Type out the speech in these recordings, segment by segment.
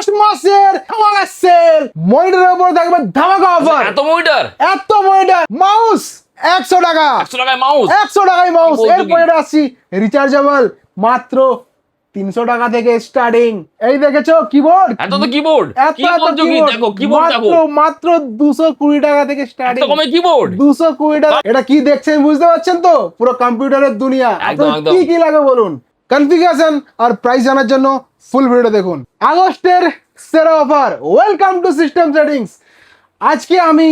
August মাসের ধামাকা sell, মনিটরের উপর থাকবে ধামাকা অফার। এত মনিটর মাউস 100 টাকা, 100 টাকায় মাউস, 100 টাকায় মাউস। কি বলছো এরপরে আসছি রিচার্জেবল, মাত্র 300 টাকা থেকে স্টার্টিং। এই দেখেছো কিবোর্ড, এত তো কিবোর্ড, কি বলছো কি? দেখো কিবোর্ড দেখো, মাত্র 220 টাকা থেকে স্টার্টিং। এত কমে কিবোর্ড, 220 টাকা। এটা কি দেখছেন বুঝতে পারছেন তো? পুরো কম্পিউটারের দুনিয়া। একদম, আপনাদের একদম। কি কি লাগে বলুন? কনফিগারেশন আর প্রাইস জানার জন্য ফুল ভিডিওটা দেখুন। আগস্টের সেরা offer, welcome to system settings. আজকে আমি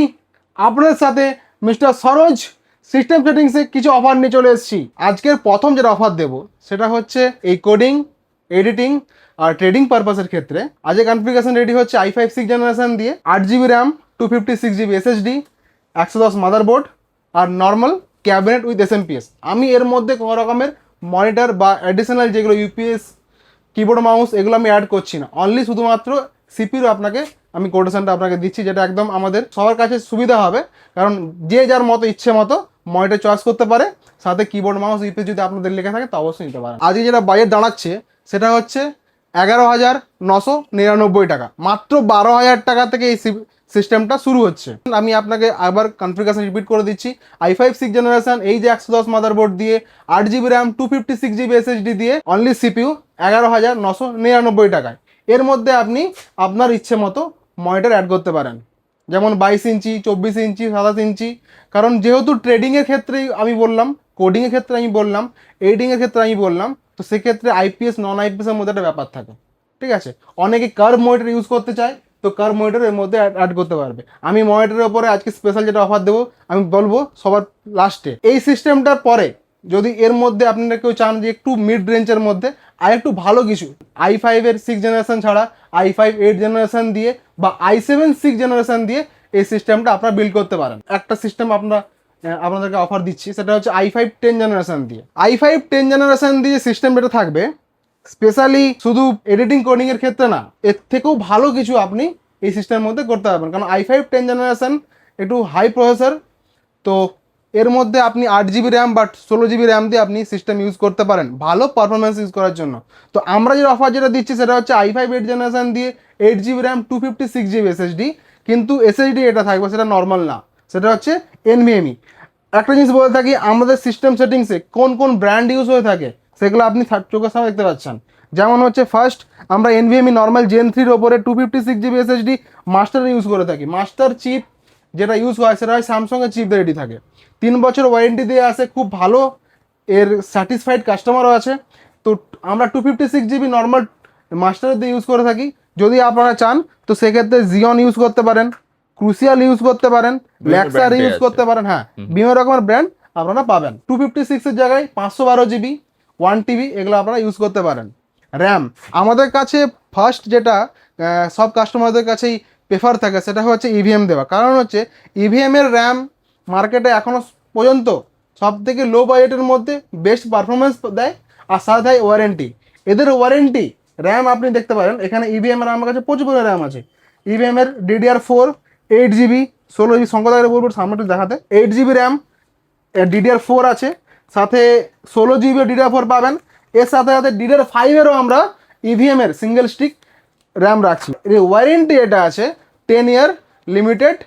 আপনাদের সাথে মিস্টার সরোজ সিস্টেম সেটিংসে কিছু অফার নিয়ে চলে এসেছি। আজকের প্রথম যেটা অফার দেব সেটা হচ্ছে এই কোডিং, এডিটিং আর ট্রেডিং পারপাসের ক্ষেত্রে। আজকে কনফিগারেশন রেডি হচ্ছে i5 6 জেনারেশন দিয়ে, 8GB RAM, 256GB SSD, 110 motherboard আর নর্মাল ক্যাবিনেট উইথ এসএমপিএস। আমি এর মধ্যে কোনো রকমের মনিটর বা অ্যাডিশনাল যেগুলো ইউপিএস, কিবোর্ড, মাউস এগুলো আমি অ্যাড করছি না। অনলি শুধুমাত্র সিপিইউ আপনাকে আমি কোটেশনটা আপনাকে দিচ্ছি, যেটা একদম আমাদের সবার কাছে সুবিধা হবে। কারণ যে যার মতো ইচ্ছে মতো মনিটর চয়েস করতে পারে, সাথে কিবোর্ড, মাউস, ইউপিএস যদি আপনাদের লেখা থাকে তা অবশ্যই নিতে পারেন। আজকে যেটা বাজেট দাঁড়াচ্ছে সেটা হচ্ছে 11,999 টাকা। মাত্র 12,000 টাকা থেকে এই সিস্টেমটা শুরু হচ্ছে। আমি আপনাকে আবার কনফিগারেশন রিপিট করে দিচ্ছি। i5 6 জেনারেশন, এই যে 110 মাদারবোর্ড দিয়ে, 8GB র্যাম, 256GB SSD দিয়ে, অনলি সিপিইউ 11,999 টাকায়। এর মধ্যে আপনি আপনার ইচ্ছে মতো মনিটর অ্যাড করতে পারেন, যেমন 22 ইঞ্চি, 24 ইঞ্চি, 27 ইঞ্চি। কারণ যেহেতু ট্রেডিংয়ের ক্ষেত্রেই আমি বললাম, কোডিংয়ের ক্ষেত্রে আমি বললাম, এডিটিংয়ের ক্ষেত্রে আমি বললাম, তো সেক্ষেত্রে আইপিএস নন আইপিএসের মধ্যে একটা ব্যাপার থাকে, ঠিক আছে? অনেকে কার্ভ মনিটর ইউজ করতে চায়, তো কার্ভ মনিটর এর মধ্যে অ্যাড করতে পারবে। আমি মনিটরের উপরে আজকে স্পেশাল যেটা অফার দেবো আমি বলবো সবার লাস্টে। এই সিস্টেমটার পরে যদি এর মধ্যে আপনারা কেউ চান যে একটু মিড রেঞ্জের মধ্যে আর একটু ভালো কিছু, i5 এর 6 জেনারেশন ছাড়া i5 8 জেনারেশন দিয়ে বা i7 6 জেনারেশন দিয়ে এই সিস্টেমটা আপনারা বিল্ড করতে পারেন। একটা সিস্টেম আপনাদেরকে অফার দিচ্ছি, সেটা হচ্ছে i5 10 জেনারেশন দিয়ে। i5 10 জেনারেশন দিয়ে সিস্টেম যেটা থাকবে, স্পেশালি শুধু এডিটিং কোডিং এর ক্ষেত্রে না, এর থেকেও ভালো কিছু আপনি এই সিস্টেমের মধ্যে করতে পারবেন। কারণ i5 10 জেনারেশন একটু হাই প্রসেসর, তো এর মধ্যে আপনি 8GB র্যাম বা 16GB র্যাম দিয়ে আপনি সিস্টেম ইউজ করতে পারেন ভালো পারফরমেন্স ইউজ করার জন্য। তো আমরা যে অফার যেটা দিচ্ছি সেটা হচ্ছে i5 8 জেনারেশন দিয়ে, 8GB র্যাম, 256GB SSD। কিন্তু এসএসডি এটা থাকবে, সেটা নর্মাল না, সেটা হচ্ছে NVMe। একটা জিনিস বলে থাকি, আমাদের সিস্টেম সেটিংসে কোন কোন ব্র্যান্ড ইউজ হয়ে থাকে সেগুলো আপনি চোখের সামনে দেখতে পাচ্ছেন। যেমন হচ্ছে ফার্স্ট আমরা NVMe নর্মাল Gen 3-র ওপরে 256GB SSD মাস্টার ইউজ করে থাকি। মাস্টার চিপ যেটা ইউজ হয় সেটা হয় স্যামসংয়ের চিপ দিয়ে রেডি থাকে, 3 বছর ওয়ারেন্টি দিয়ে আসে, খুব ভালো, এর স্যাটিসফাইড কাস্টমারও আছে। তো আমরা 256GB নর্মাল মাস্টার দিয়ে ইউজ করে থাকি। যদি আপনারা চান তো সেক্ষেত্রে জিওন ইউজ করতে পারেন, ক্রুসিয়াল ইউজ করতে পারেন, ল্যাক্সার ইউজ করতে পারেন। হ্যাঁ, বিভিন্ন রকমের ব্র্যান্ড আপনারা পাবেন। 256-এর জায়গায় 512GB 1TB এগুলো আপনারা ইউজ করতে পারেন। র্যাম আমাদের কাছে ফার্স্ট যেটা সব কাস্টমারদের কাছেই প্রেফার থাকে সেটা হচ্ছে ইভিএম দেওয়া। কারণ হচ্ছে ইভিএমের র্যাম মার্কেটে এখনও পর্যন্ত সব থেকে লো বাজেটের মধ্যে বেস্ট পারফরমেন্স দেয়, আর সাথে দেয় ওয়ারেন্টি। এদের ওয়ারেন্টি র্যাম আপনি দেখতে পারেন এখানে ইভিএমের আমার কাছে প্রচুর পরিমাণে র্যাম আছে। ইভিএমের DDR4 8GB 16GB সংখ্যা বলবো সামনে দেখাতে, 8GB র্যাম, DDR4 আছে, সাথে 16GB DDR4 পাবেন। এর সাথে সাথে DDR5-এরও আমরা ইভিএমের সিঙ্গেল স্টিক র্যাম রাখছি। এর ওয়ারেন্টি এটা আছে 10 ইয়ার লিমিটেড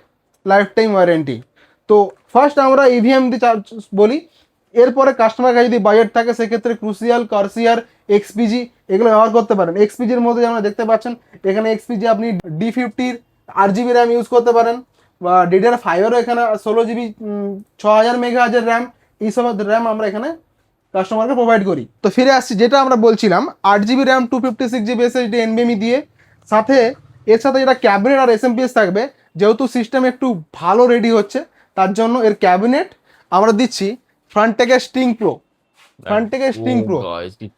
লাইফ টাইম ওয়ারেন্টি। তো ফার্স্ট আমরা ইভিএম দিয়ে বলি, এরপরে কাস্টমার কাছে যদি বাজেট থাকে সেক্ষেত্রে ক্রুসিয়াল, কার্সিয়ার, এক্সপিজি এগুলো ব্যবহার করতে পারেন। এক্সপিজির মধ্যে যেমন দেখতে পাচ্ছেন এখানে এক্সপিজি আপনি D50-র 8GB র্যাম ইউজ করতে পারেন, বা DDR5-এরও এখানে 16GB 6000 মেগাহার্জের র্যাম, এইসব র্যাম আমরা এখানে কাস্টমারকে প্রোভাইড করি। তো ফিরে আসছি, যেটা আমরা বলছিলাম 8GB RAM, 256GB SSD NVMe দিয়ে, সাথে এর সাথে যেটা ক্যাবিনেট আর এসএমপিএস থাকবে। যেহেতু সিস্টেম একটু ভালো রেডি হচ্ছে তার জন্য এর ক্যাবিনেট আমরা দিচ্ছি ফ্রন্টটেকের স্টিং প্রো। ফ্রন্টটেকের স্টিং প্রো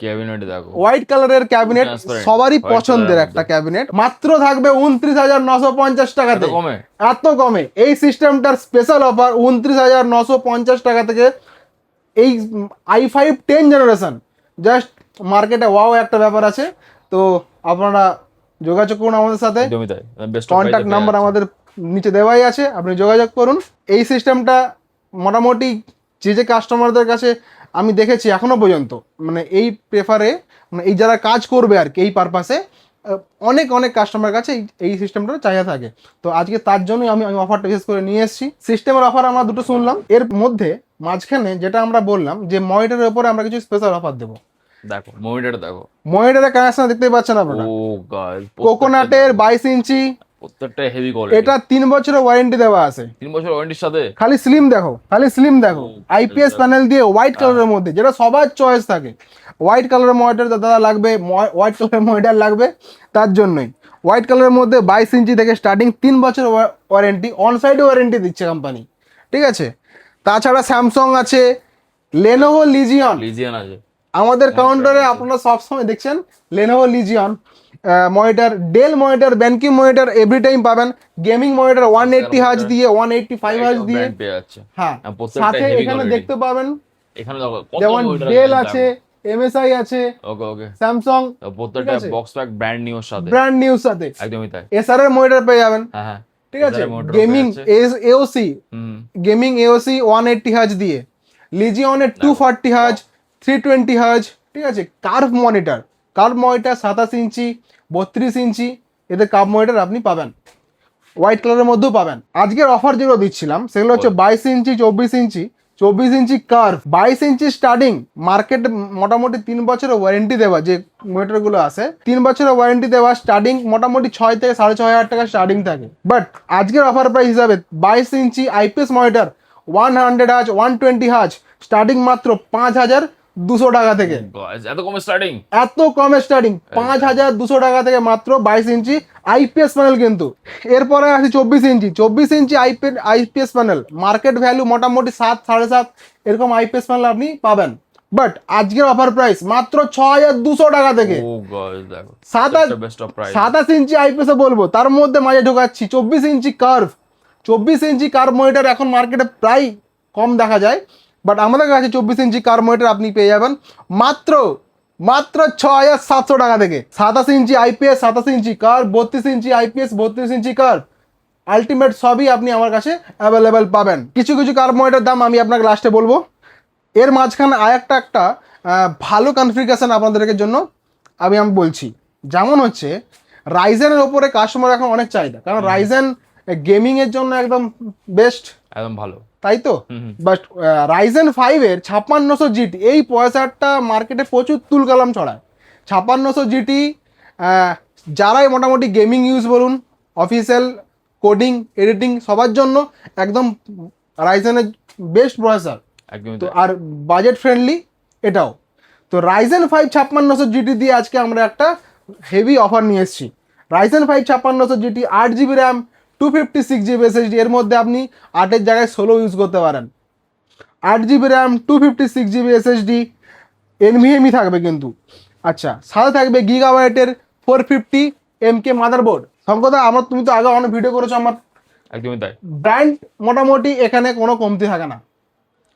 ক্যাবিনেট দেখো, হোয়াইট কালারের ক্যাবিনেট, সবারই পছন্দের একটা ক্যাবিনেট। মাত্র থাকবে 29,950 টাকাতে। এত কমে এই সিস্টেমটার স্পেশাল অফার 29,950 টাকা থেকে এই i5 10 জেনারেশন। জাস্ট মার্কেটে ওয়াও একটা ব্যাপার আছে। তো আপনারা যোগাযোগ করুন আমাদের সাথে, কন্ট্যাক্ট নাম্বার আমাদের নিচে দেওয়াই আছে, আপনি যোগাযোগ করুন। এই সিস্টেমটা মোটামুটি যে কাস্টমারদের কাছে আমি দেখেছি এখনো পর্যন্ত, মানে এই প্রেফারে, মানে এই যারা কাজ করবে আর কি এই পারপাসে, অনেক অনেক কাস্টমার কাছে এই সিস্টেমটা চাহিদা থাকে। তো আজকে তার জন্যই আমি অফারটা বিশেষ করে নিয়ে এসেছি। সিস্টেমের অফার আমরা দুটো শুনলাম, এর মধ্যে মাঝখানে যেটা আমরা বললাম যে মনিটরের উপরে আমরা কিছু স্পেশাল অফার দেবো। দেখো মনিটর দেখো, মনিটরের কানেকশন দেখতেই পাচ্ছেন আপনারা, ও গাইস কোকোনাটের 22 ইঞ্চি, প্রত্যেকটা হেভি কোয়ালিটি। এটা 3 বছরের ওয়ারেন্টি দেওয়া আছে। 3 বছর ওয়ারেন্টির সাথে খালি স্লিম দেখো, খালি স্লিম দেখো, আইপিএস প্যানেল দিয়ে হোয়াইট কালারের মধ্যে, যেটা সবার চয়েস থাকে। হোয়াইট কালারের মনিটর দাদা লাগবে, হোয়াইট কালারের মনিটর লাগবে, তার জন্যই হোয়াইট কালারের মধ্যে 22 ইঞ্চি থেকে স্টার্টিং, 3 বছর ওয়ারেন্টি, অন সাইড ওয়ারেন্টি দিচ্ছে কোম্পানি, ঠিক আছে। তাছাড়া স্যামসাং আছে, লেনোভো লিজিয়ন আছে আমাদের কাউন্টারে আপনারা সবসময় দেখছেন, Lenovo Legion monitor, Dell monitor, BenQ monitor every time পাবেন। গেমিং মনিটর 180 হার্জ দিয়ে, 185 হার্জ দিয়ে, ব্র্যান্ড পেয়ে যাচ্ছে। হ্যাঁ। প্রত্যেকটা সাথে হেভি এখানে কোয়ালিটি। দেখতে পাবেন এখানে দেখো কত যেমন মনিটর ডেল আছে, এমএসআই আছে, ওকে ওকে, স্যামসাং, প্রত্যেকটা বক্স প্যাক ব্র্যান্ড নিউর সাথে, ব্র্যান্ড নিউ সাথে একদমই তাই। এসআর এর মনিটর পেয়ে যাবেন, হ্যাঁ হ্যাঁ, ঠিক আছে। SR monitor গেমিং পেয়ে যাচ্ছে। এওসি, গেমিং এওসি 180 হার্জ দিয়ে, লিজিয়নের 240 হার্জ, 320 হার্জ, ঠিক আছে। কার্ভ মনিটর 27 ইঞ্চি, 32 ইঞ্চি, এতে কার্ভ মনিটর আপনি পাবেন, হোয়াইট কালারের মধ্যেও পাবেন। আজকের অফার যেগুলো দিচ্ছিলাম সেগুলো হচ্ছে 22 ইঞ্চি, 24 ইঞ্চি, 24 ইঞ্চি কার্ভ, 22 ইঞ্চি স্টার্টিং মার্কেটে মোটামুটি 3 বছরের ওয়ারেন্টি দেওয়া যে মনিটরগুলো আছে, 3 বছরের ওয়ারেন্টি দেওয়া, স্টার্টিং মোটামুটি 6 থেকে 6,500 টাকা স্টার্টিং থাকে। বাট আজকের অফার প্রাইস হিসাবে 22 inch IPS monitor 100 hertz, 120 hertz, starting মাত্র 5,200 টাকা থেকে। Guys, এত কমে স্টার্টিং, এত কমে স্টার্টিং 5,200 টাকা থেকে মাত্র 22 ইঞ্চি আইপিএস প্যানেল। কিন্তু এরপরে আছে 24 ইঞ্চি, 24 ইঞ্চি আইপিএস প্যানেল, মার্কেট ভ্যালু মোটামুটি 7, 7.5 এরকম আইপিএস প্যানেল আপনি পাবেন। বাট আজকের অফার প্রাইস মাত্র 6,200 টাকা থেকে। ও গাইস দেখো, 27 best of price. 27 inch IPS বলবো, তার মধ্যে মাঝে ঢোকাচ্ছি 24 ইঞ্চি কার্ভ। 24 ইঞ্চি কার্ভ মনিটর এখন মার্কেটে প্রায় কম দেখা যায়, বাট আমাদের কাছে 24 ইঞ্চি কার্ভ মনিটর আপনি পেয়ে যাবেন মাত্র 6,700 টাকা থেকে। 27 ইঞ্চি আইপিএস, 27 ইঞ্চি কার্ভ, 32 ইঞ্চি আইপিএস, 32 ইঞ্চি কার্ভ, আলটিমেট সবই আপনি আমার কাছে অ্যাভেলেবেল পাবেন। কিছু কিছু কার্ভ মনিটর দাম আমি আপনাকে লাস্টে বলবো। এর মাঝখানে একটা ভালো কনফিগারেশন আপনাদেরকে জন্য আমি বলছি, যেমন হচ্ছে রাইজেনের ওপরে কাস্টমার এখন অনেক চাহিদা, কারণ রাইজেন গেমিং এর জন্য একদম বেস্ট, একদম ভালো, তাই তো। বাট রাইজেন 5 এর 5600 জিটি এই প্রসেসরটা মার্কেটে প্রচুর তুলকালাম ছড়ায়। 5600 জিটি যারাই মোটামুটি গেমিং ইউজ বলুন, অফিসিয়াল কোডিং, এডিটিং সবার জন্য একদম রাইজেনের বেস্ট প্রসেসর, একদমই তো তাই। আর বাজেট ফ্রেন্ডলি এটাও। তো রাইজেন 5 5600 জিটি দিয়ে আজকে আমরা একটা হেভি অফার নিয়ে এসেছি। Ryzen 5 5600 GT, 8 GB RAM, 256 GB SSD, এর মধ্যে আপনি 8-এর জায়গায় 16 ইউজ করতে পারেন। 8 GB RAM, 256 GB SSD, NVMe থাকবে কিন্তু। আচ্ছা, সাথে থাকবে গিগাবাইটের 450 MK মাদারবোর্ড। শঙ্করদা, তুমি তো আগে অনেক ভিডিও করেছো আমার, একদমই তাই। ব্র্যান্ড মোটামুটি এখানে কোনো কমতি থাকে না,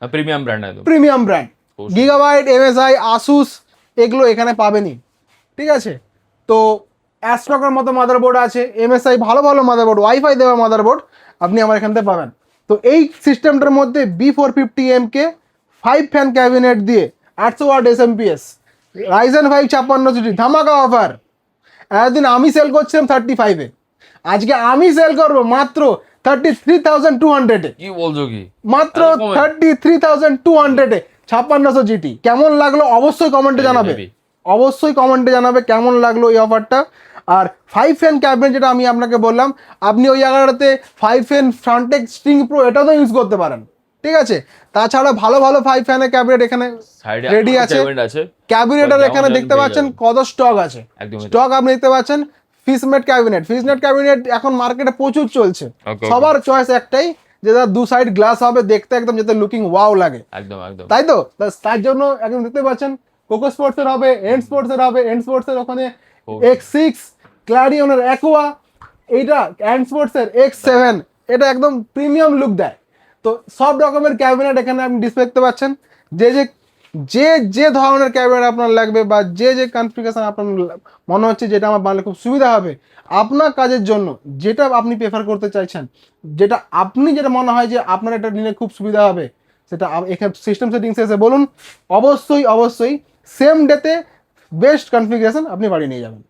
প্রিমিয়াম ব্র্যান্ড একদম। Premium brand. Gigabyte, MSI, Asus এগুলো এখানে পাবেনই, ঠিক আছে। তো অ্যাস্ট্রকের মতো মাদারবোর্ড আছে, এমএসআই ভালো ভালো মাদারবোর্ড, ওয়াইফাই দেওয়া মাদারবোর্ড আপনি আমার এখান থেকে পাবেন। তো এই সিস্টেমটার মধ্যে B450 MK 5 ফ্যান ক্যাবিনেট দিয়ে 800 ওয়াট এসএমপিএস, রাইজেন 5 5600 জিটি ধামাকা অফার। এতদিন আমি সেল করছিলাম 35-এ, আজকে আমি সেল করবো মাত্র 33,200-এ। কি বলছো কি, মাত্র 33,200-এ 5600 জিটি। কেমন লাগলো অবশ্যই কমেন্টে জানাবে, অবশ্যই কমেন্টে জানাবে কেমন লাগলো এই অফারটা। আর 5 ফ্যান ক্যাবিনেট যেটা আমি আপনাকে বললাম, আপনি ওই জায়গাটাতে 5 ফ্যান ফ্রন্টেক স্ট্রিং প্রো এটাও তো ইউজ করতে পারেন, ঠিক আছে। তাছাড়া ভালো ভালো 5 ফ্যানের ক্যাবিনেট এখানে রেডি আছে। ক্যাবিনেটের এখানে দেখতে পাচ্ছেন কত স্টক আছে, স্টক আপনি দেখতে পাচ্ছেন। ফিশনেট ক্যাবিনেট এখন মার্কেটে প্রচুর চলছে। সবার চয়েস একটাই, যে দু সাইড গ্লাস হবে, দেখতে একদম যাতে লুকিং ওয়াও লাগে, একদম একদম, তাই তো। তার জন্য একদম দেখতে পাচ্ছেন কোকো স্পোর্টসের হবে, এন্ড স্পোর্টসের হবে, এন্ড স্পোর্টসের ওখানে X6, ক্লারিয়নের অ্যাকোয়া, এইটা এন্ড স্পোর্টসের X7, এটা একদম প্রিমিয়াম লুক দেয়। তো সব রকমের ক্যাবিনেট এখানে আপনি ডিসপ্লে দেখতে পাচ্ছেন। যে ধরনের ক্যাবিনেট আপনার লাগবে বা যে কনফিগারেশন আপনার মনে হচ্ছে যেটা আমার বানালে খুব সুবিধা হবে আপনার কাজের জন্য, যেটা আপনি প্রেফার করতে চাইছেন, যেটা মনে হয় যে আপনার এটা নিলে খুব সুবিধা হবে, সেটা এখানে সিস্টেম সেটিংসে এসে বলুন। অবশ্যই সেম ডেতে বেস্ট কনফিগারেশন আপনি বাড়িয়ে নিয়ে যাবেন।